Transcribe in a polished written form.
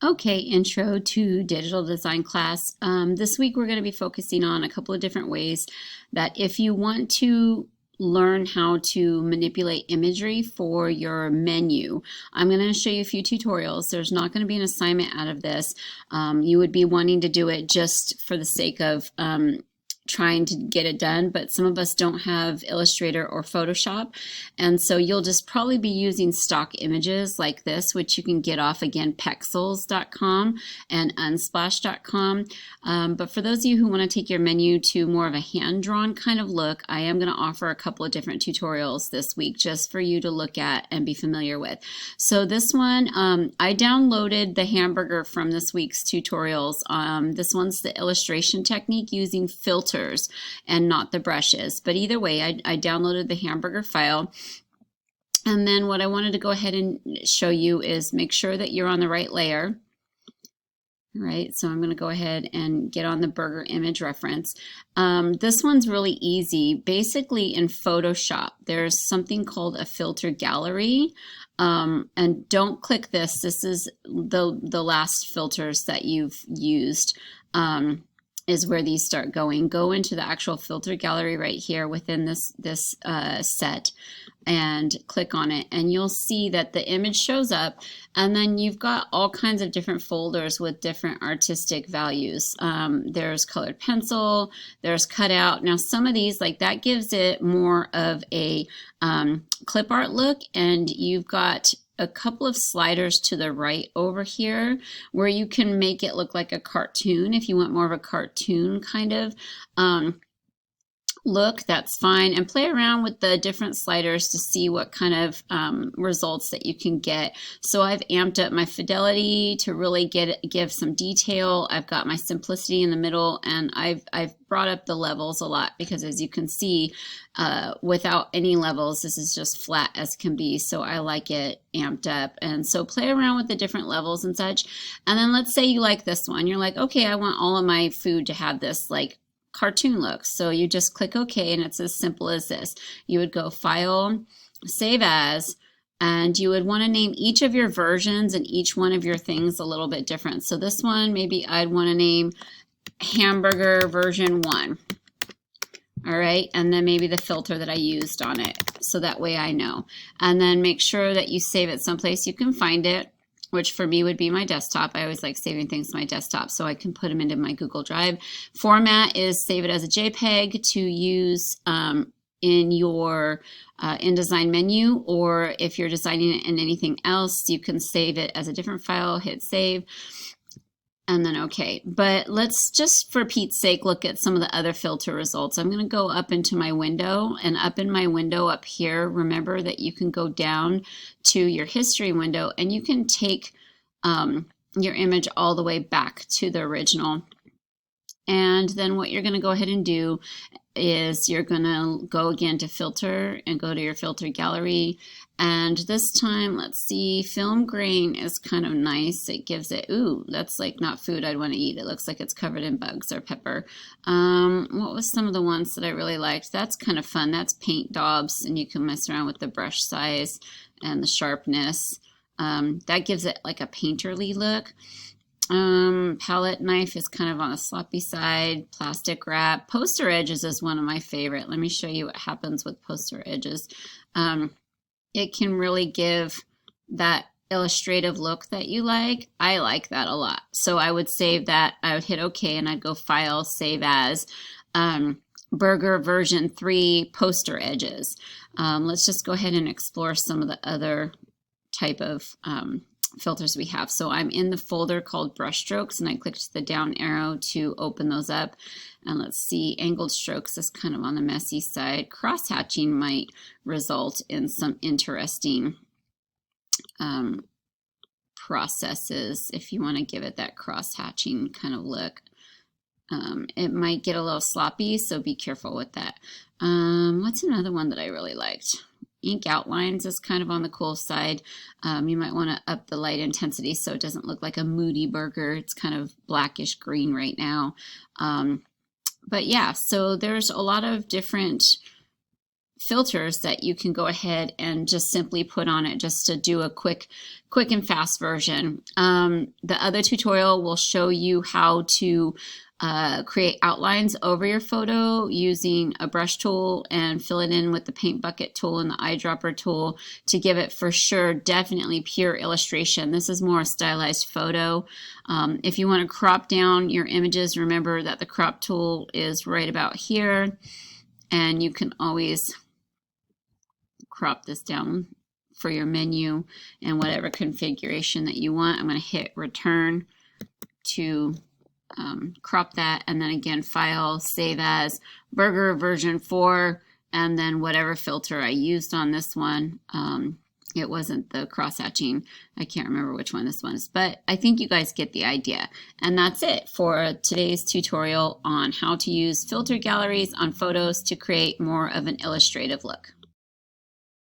Okay, intro to digital design class. This week we're going to be focusing on a couple of different ways that if you want to learn how to manipulate imagery for your menu, I'm going to show you a few tutorials. There's not going to be an assignment out of this. You would be wanting to do it just for the sake of trying to get it done, but some of us don't have Illustrator or Photoshop, and so you'll just probably be using stock images like this, which you can get off, again, pexels.com and unsplash.com. But for those of you who want to take your menu to more of a hand-drawn kind of look, I am going to offer a couple of different tutorials this week just for you to look at and be familiar with. So this one, I downloaded the hamburger from this week's tutorials. This one's the illustration technique using filters and not the brushes. But either way, I downloaded the hamburger file. And then what I wanted to go ahead and show you is make sure that you're on the right layer. All right, so I'm going to go ahead and get on the burger image reference. This one's really easy. Basically, in Photoshop, there's something called a filter gallery. And don't click this. This is the last filters that you've used. Is where these start going. Go into the actual filter gallery right here within this set and click on it, and you'll see that the image shows up, and then you've got all kinds of different folders with different artistic values. There's colored pencil, there's cutout. Now some of these, like that, gives it more of a clip art look, and you've got a couple of sliders to the right over here where you can make it look like a cartoon. If you want more of a cartoon kind of look, that's fine, and play around with the different sliders to see what kind of results that you can get. So I've amped up my fidelity to really give some detail. I've got my simplicity in the middle, and I've brought up the levels a lot because, as you can see, without any levels, this is just flat as can be. So I like it amped up, and so play around with the different levels and such. And then let's say you like this one. You're like, okay, I want all of my food to have this like cartoon look. So you just click OK, and it's as simple as this. You would go File, Save As, and you would want to name each of your versions and each one of your things a little bit different. So this one, maybe I'd want to name Hamburger version 1. All right, and then maybe the filter that I used on it, so that way I know. And then make sure that you save it someplace you can find it, which for me would be my desktop. I always like saving things to my desktop so I can put them into my Google Drive. Format is save it as a JPEG to use in your InDesign menu, or if you're designing it in anything else, you can save it as a different file, hit save, and then OK. But let's just, for Pete's sake, look at some of the other filter results. I'm going to go up into my window, and up in my window up here, remember that you can go down to your history window, and you can take your image all the way back to the original. And then what you're going to go ahead and do is you're going to go again to filter and go to your filter gallery. And this time, let's see, film grain is kind of nice. It gives it, ooh, that's like not food I'd want to eat. It looks like it's covered in bugs or pepper. What was some of the ones that I really liked? That's kind of fun. That's paint daubs, and you can mess around with the brush size and the sharpness. That gives it like a painterly look. Palette knife is kind of on the sloppy side. Plastic wrap. Poster edges is one of my favorite. Let me show you what happens with poster edges. It can really give that illustrative look that you like. I like that a lot. So I would save that. I would hit OK, and I'd go File, Save As, Burger version 3 poster edges. Let's just go ahead and explore some of the other type of filters we have. So I'm in the folder called brush strokes, and I clicked the down arrow to open those up. And let's see, angled strokes is kind of on the messy side. Cross hatching might result in some interesting processes if you want to give it that cross hatching kind of look. It might get a little sloppy, so be careful with that. What's another one that I really liked? Ink outlines is kind of on the cool side. You might want to up the light intensity so it doesn't look like a moody burger. It's kind of blackish green right now. But yeah, so there's a lot of different filters that you can go ahead and just simply put on it just to do a quick and fast version. The other tutorial will show you how to create outlines over your photo using a brush tool and fill it in with the paint bucket tool and the eyedropper tool to give it for sure definitely pure illustration. This is more a stylized photo. If you want to crop down your images, remember that the crop tool is right about here, and you can always crop this down for your menu and whatever configuration that you want. I'm going to hit return to crop that, and then again file, save as, Burger version 4, and then whatever filter I used on this one. It wasn't the cross hatching. I can't remember which one this one is, but I think you guys get the idea. And that's it for today's tutorial on how to use filter galleries on photos to create more of an illustrative look.